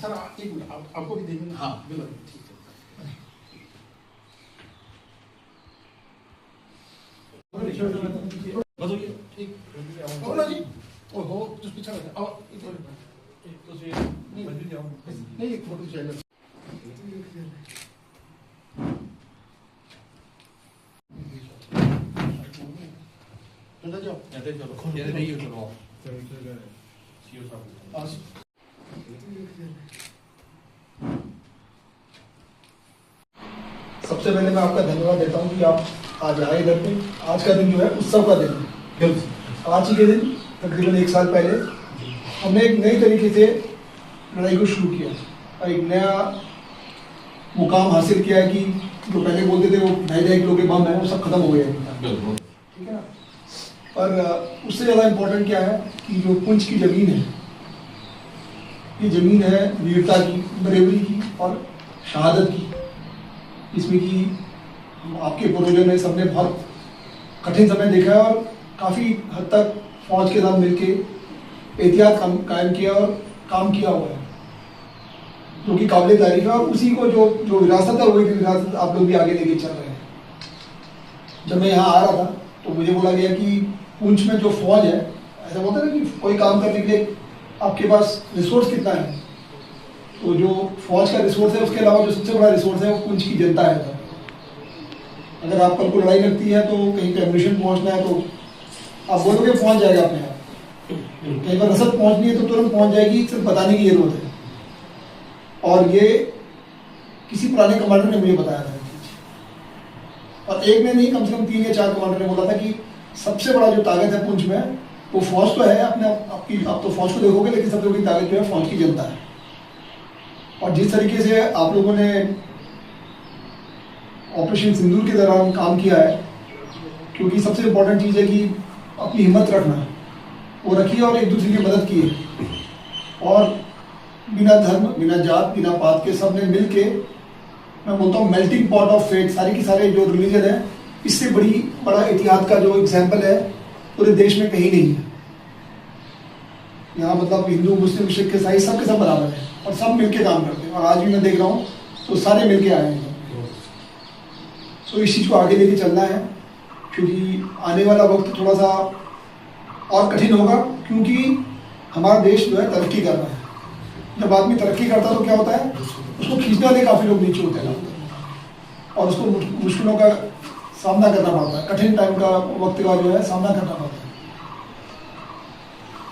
Sir एक minute आपको भी देंगे। हाँ बिल्कुल ठीक है। बताइए ठीक बोलो जी। ओहो तो पीछे आओ नहीं एक फोटो चाहिए। चलो जाओ चलो ये नहीं चलो सबसे पहले मैं आपका धन्यवाद देता हूँ कि आप आज आए इधर पे। आज का दिन जो है उत्सव का दिन है। आज ही के दिन तकरीबन 1 साल पहले हमने एक नई तरीके से लड़ाई को शुरू किया और एक नया मुकाम हासिल किया है कि जो पहले बोलते थे वो 2.5 किलो के बम है वो सब खत्म हो गए। ठीक है ना। और उससे ज़्यादा इम्पोर्टेंट क्या है कि जो पुंछ की ज़मीन है, ये ज़मीन है वीरता की, बरेवरी की और शहादत की। इसमें कि आपके पूर्वजों ने सबने बहुत कठिन समय देखा है और काफ़ी हद तक फौज के साथ मिलके एहतियात कायम किया और काम किया हुआ है, जो कि काबिल तारीफ है। और उसी को जो विरासत है वही विरासत आप लोग भी आगे लेके चल रहे हैं। जब मैं यहाँ आ रहा था तो मुझे बोला गया कि पुंछ में जो फौज है, ऐसा बोलते हैं ना कि कोई काम करने के लिए आपके पास रिसोर्स कितना है, तो जो फौज का रिसोर्स है उसके अलावा जो सबसे बड़ा रिसोर्स है वो पुंछ की जनता है। अगर आप कल को लड़ाई लगती है तो कहीं पे एम्यूनिशन पहुंचना है तो आप बोलोगे पहुंच जाएगा अपने आप। कहीं पर रसद पहुंचनी है तो तुरंत पहुंच जाएगी, सिर्फ बताने की जरूरत है। और ये किसी पुराने कमांडर ने मुझे बताया था, और एक ने नहीं कम से कम 3 या 4 कमांडर ने बोला था कि सबसे बड़ा जो ताकत है पुंछ में वो फौज तो है अपने आप तो फौज को देखोगे, लेकिन सबसे बड़ी ताकत जो है फौज की जनता है। और जिस तरीके से आप लोगों ने ऑपरेशन सिंदूर के दौरान काम किया है, क्योंकि सबसे इम्पोर्टेंट चीज़ है कि अपनी हिम्मत रखना, वो रखी और एक दूसरे की मदद की है। और बिना धर्म, बिना जात, बिना पात के सब ने मिल के, मैं बोलता हूँ मेल्टिंग पॉट ऑफ फेथ, सारे के सारे जो रिलीजन है, इससे बड़ा इतिहाद का जो एग्जाम्पल है पूरे देश में कहीं नहीं है। यहाँ मतलब हिंदू, मुस्लिम, सिख, ईसाई सब के सब बराबर है और सब मिलके काम करते हैं। और आज भी मैं देख रहा हूँ तो सारे मिलके आए हैं। तो इस चीज़ को आगे लेके चलना है, क्योंकि आने वाला वक्त थोड़ा सा और कठिन होगा, क्योंकि हमारा देश जो है तरक्की कर रहा है। जब आदमी तरक्की करता है तो क्या होता है, उसको खींचने वाले काफ़ी लोग नीचे होते हैं और उसको मुश्किलों का सामना करना पड़ता है, कठिन टाइम का वक्त का जो है सामना करना पड़ता है।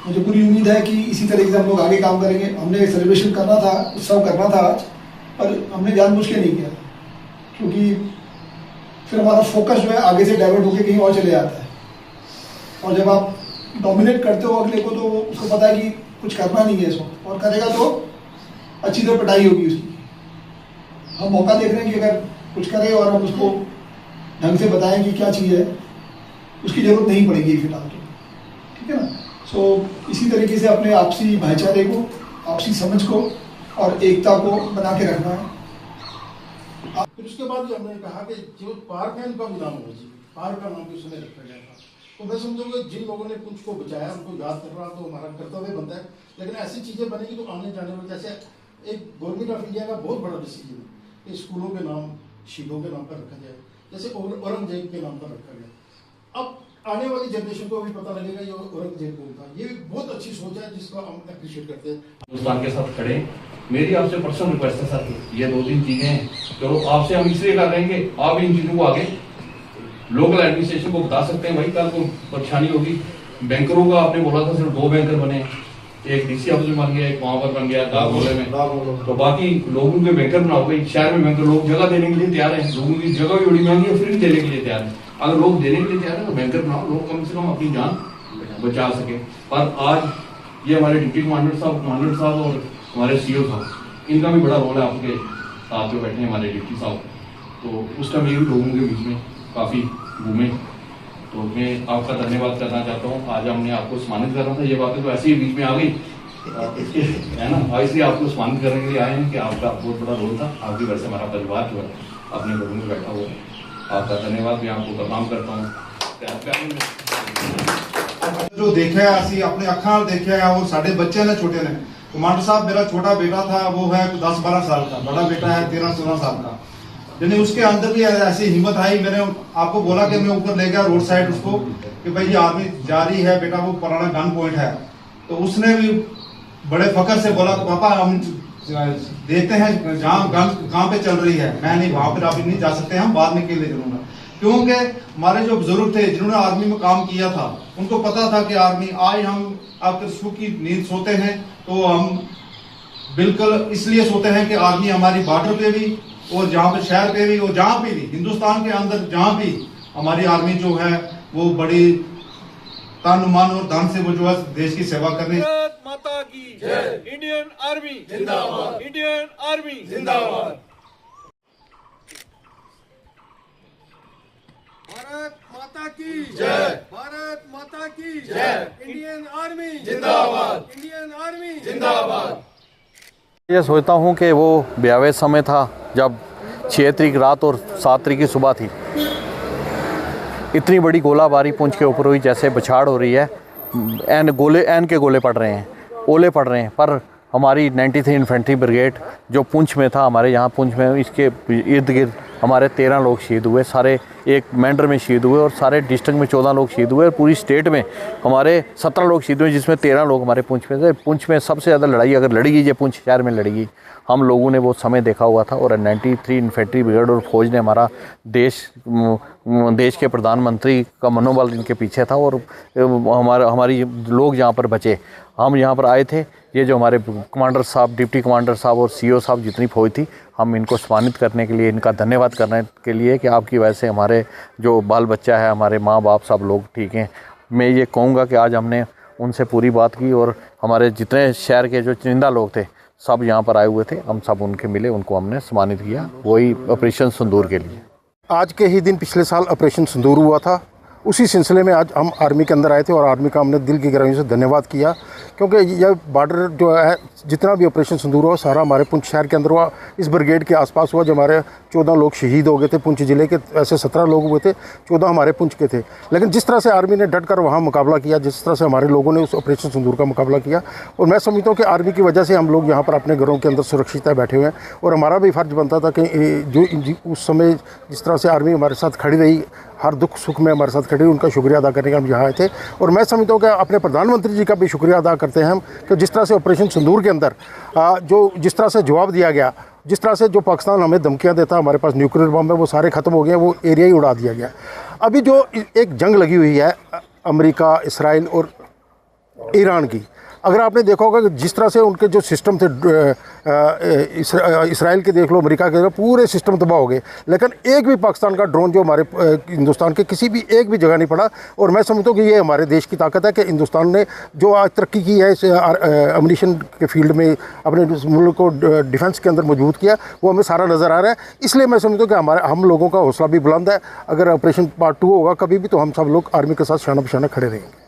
मुझे पूरी उम्मीद है कि इसी तरीके से हम लोग आगे काम करेंगे। हमने सेलिब्रेशन करना था, उत्सव करना था आज, पर हमने जानबूझ के नहीं किया, क्योंकि फिर हमारा फोकस जो है आगे से डाइवर्ट होकर कहीं और चले जाता है। और जब आप डोमिनेट करते हो अगले को तो उसको पता है कि कुछ करना नहीं है इस वक्त, और करेगा तो अच्छी तरह पिटाई होगी उसकी। हम मौका देख रहे हैं कि अगर कुछ करें और हम उसको ढंग से बताएं कि क्या चीज़ है, उसकी ज़रूरत नहीं पड़ेगी फिलहाल तो, ठीक है ना। सो इसी तरीके से अपने आपसी भाईचारे को, आपसी समझ को और एकता को बना के रखना है। फिर उसके बाद हमने कहा कि जो पार्क है उनका भी नाम होना चाहिए, पार्क का नाम भी उसने रखा गया था। तो मैं समझूंगा जिन लोगों ने पुंछ को बचाया उनको याद करना तो हमारा कर्तव्य बनता है। लेकिन ऐसी चीज़ें बनेगी तो आने जाने में, जैसे एक गवर्नमेंट ऑफ इंडिया का बहुत बड़ा डिसीजन है कि स्कूलों के नाम शहीदों के नाम पर रखा जाए, जैसे औरंगजेब के नाम पर रखा गया। अब आने वाली जनरेशन को भी पता लगेगा ये औरंगजेब कौन था। ये बहुत अच्छी सोच है जिसको हम अप्रिशिएट करते हैं। हिंदुस्तान के साथ खड़े। मेरी आपसे पर्सनल रिक्वेस्ट है सर, ये 2-3 चीजें हैं, चलो आपसे हम इसलिए कर रहे हैं कि आप इन चीजों को आगे लोकल एडमिनिस्ट्रेशन को बता सकते हैं। भाई कल को परेशानी होगी। बैंकरों का आपने बोला था सिर्फ 2 बैंकर बने, एक डीसी ऑफिस में बन गया, एक वहां पर बन गया दागोले में, तो बाकी लोगों के बैंकर बनाओगे। शहर में बैंकर लोग जगह देने के लिए तैयार है, लोगों की जगह भी बड़ी महंगी है, फिर भी देने के लिए तैयार है। अगर लोग देने के लिए तैयार है तो बैंकर बनाओ, लोग कम से कम अपनी जान बचा सके। पर आज ये हमारे डिप्टी कमांडर साहब और हमारे सीओ साहब, इनका भी बड़ा रोल है। आपके साथ में बैठे हैं हमारे डिप्टी साहब, तो उस टाइम ये भी लोगों के बीच में काफ़ी घूमे। तो मैं आपका धन्यवाद करना चाहता हूँ। आज हमने आपको सम्मानित करना था, ये बातें तो ऐसे ही बीच में आ गई है ना, इसलिए आपको सम्मानित करने के लिए आए हैं कि आपका बहुत बड़ा रोल था। आपकी वजह से हमारा परिवार जो है अपने घरों में बैठा हुआ है। आपका धन्यवाद मैं आपको प्रणाम करता हूँ। जो देखा असी अपने अखा देखा है और साढ़े बच्चे ने छोटे ने। कमांडर साहब मेरा छोटा बेटा था, वो है 10-12 साल का, बड़ा बेटा है 13-14 साल का। यानी उसके अंदर भी ऐसी हिम्मत आई, मैंने आपको बोला कि मैं ऊपर ले गया रोड साइड उसको कि भाई ये आर्मी जा रही है बेटा, वो पुराना गन पॉइंट है। तो उसने भी बड़े फकर से बोला कि पापा हम देखते हैं जहाँ गन कहाँ पे चल रही है, मैं नहीं वहां पर अभी नहीं जा सकते, हम बाद में अकेले चलूंगा। क्योंकि हमारे जो बुजुर्ग थे जिन्होंने आर्मी में काम किया था, उनको पता था कि आर्मी आज हम आपके सुख की नींद सोते हैं तो हम बिल्कुल इसलिए सोते हैं कि आर्मी हमारी बॉर्डर पे भी और जहाँ पे शहर पे भी और जहाँ पे भी हिंदुस्तान के अंदर जहाँ भी हमारी आर्मी जो है वो बड़ी तन मन और धन से वो जो है देश की सेवा करने। भारत माता की जय। इंडियन आर्मी जिंदाबाद। इंडियन आर्मी जिंदाबाद। भारत माता की जय। भारत माता की जय। इंडियन आर्मी जिंदाबाद। इंडियन आर्मी जिंदाबाद। ये सोचता हूँ कि वो ब्यावे समय था जब 6 तारीख रात और 7 तारीख की सुबह थी। इतनी बड़ी गोलाबारी पुंछ के ऊपर हुई जैसे बछाड़ हो रही है। एन के गोले पड़ रहे हैं, ओले पड़ रहे हैं। पर हमारी 93 इन्फेंट्री ब्रिगेड जो पुंछ में था, हमारे यहाँ पुंछ में, इसके इर्द गिर्द हमारे 13 लोग शहीद हुए। सारे एक मेंढर में शहीद हुए और सारे डिस्ट्रिक्ट में 14 लोग शहीद हुए और पूरी स्टेट में हमारे 17 लोग शहीद हुए, जिसमें 13 लोग हमारे पुंछ में थे। पुंछ में सबसे ज़्यादा लड़ाई अगर लड़ी गई, ये पुंछ शहर में लड़ी गई। हम लोगों ने वो समय देखा हुआ था और 93 इन्फेंट्री ब्रिगेड और फौज ने हमारा देश के प्रधानमंत्री का मनोबल इनके पीछे था और हमारी लोग यहाँ पर बचे। हम यहाँ पर आए थे, ये जो हमारे कमांडर साहब, डिप्टी कमांडर साहब और सीओ साहब जितनी फौज थी, हम इनको सम्मानित करने के लिए, इनका धन्यवाद करने के लिए कि आपकी वजह से हमारे जो बाल बच्चा है, हमारे माँ बाप सब लोग ठीक हैं। मैं ये कहूँगा कि आज हमने उनसे पूरी बात की और हमारे जितने शहर के जो चुनिंदा लोग थे सब यहाँ पर आए हुए थे, हम सब उनके मिले, उनको हमने सम्मानित किया, वही ऑपरेशन सिंदूर के लिए। आज के ही दिन पिछले साल ऑपरेशन सिंदूर हुआ था, उसी सिलसिले में आज हम आर्मी के अंदर आए थे और आर्मी का हमने दिल की गहराइयों से धन्यवाद किया, क्योंकि यह बॉर्डर जो है जितना भी ऑपरेशन सिंदूर हुआ सारा हमारे पुंछ शहर के अंदर हुआ। इस ब्रिगेड के आसपास हुआ, जो हमारे 14 लोग शहीद हो गए थे पुंछ ज़िले के, ऐसे 17 लोग हुए थे, 14 हमारे पुंछ के थे। लेकिन जिस तरह से आर्मी ने डट कर वहाँ मुकाबला किया, जिस तरह से हमारे लोगों ने उस ऑपरेशन सिंदूर का मुकाबला किया, और मैं समझता हूँ कि आर्मी की वजह से हम लोग यहाँ पर अपने घरों के अंदर सुरक्षित बैठे हुए हैं। और हमारा भी फ़र्ज़ बनता था कि जो उस समय जिस तरह से आर्मी हमारे साथ खड़ी रही, हर दुख सुख में हमारे साथ खड़ी, उनका शुक्रिया अदा करने के हम यहाँ आए थे। और मैं समझता हूँ कि अपने प्रधानमंत्री जी का भी शुक्रिया अदा करते हैं हम, कि जिस तरह से ऑपरेशन सिंदूर के अंदर जिस तरह से जवाब दिया गया, जिस तरह से जो पाकिस्तान हमें धमकियां देता, हमारे पास न्यूक्लियर बम है, वो सारे ख़त्म हो गए, वो एरिया ही उड़ा दिया गया। अभी जो एक जंग लगी हुई है अमेरिका, इसराइल और ईरान की, अगर आपने देखा होगा कि जिस तरह से उनके जो सिस्टम थे, इसराइल के देख लो, अमेरिका के, पूरे सिस्टम तबाह हो गए, लेकिन एक भी पाकिस्तान का ड्रोन जो हमारे हिंदुस्तान के किसी भी एक भी जगह नहीं पड़ा। और मैं समझता हूँ कि ये हमारे देश की ताकत है कि हिंदुस्तान ने जो आज तरक्की की है इस एम्युनिशन के फील्ड में, अपने मुल्क को डिफेंस के अंदर मजबूत किया, वो हमें सारा नज़र आ रहा है। इसलिए मैं समझता हूँ कि हम लोगों का हौसला भी बुलंद है। अगर ऑपरेशन पार्ट 2 होगा कभी भी, तो हम सब लोग आर्मी के साथ शाना बशाना खड़े रहेंगे।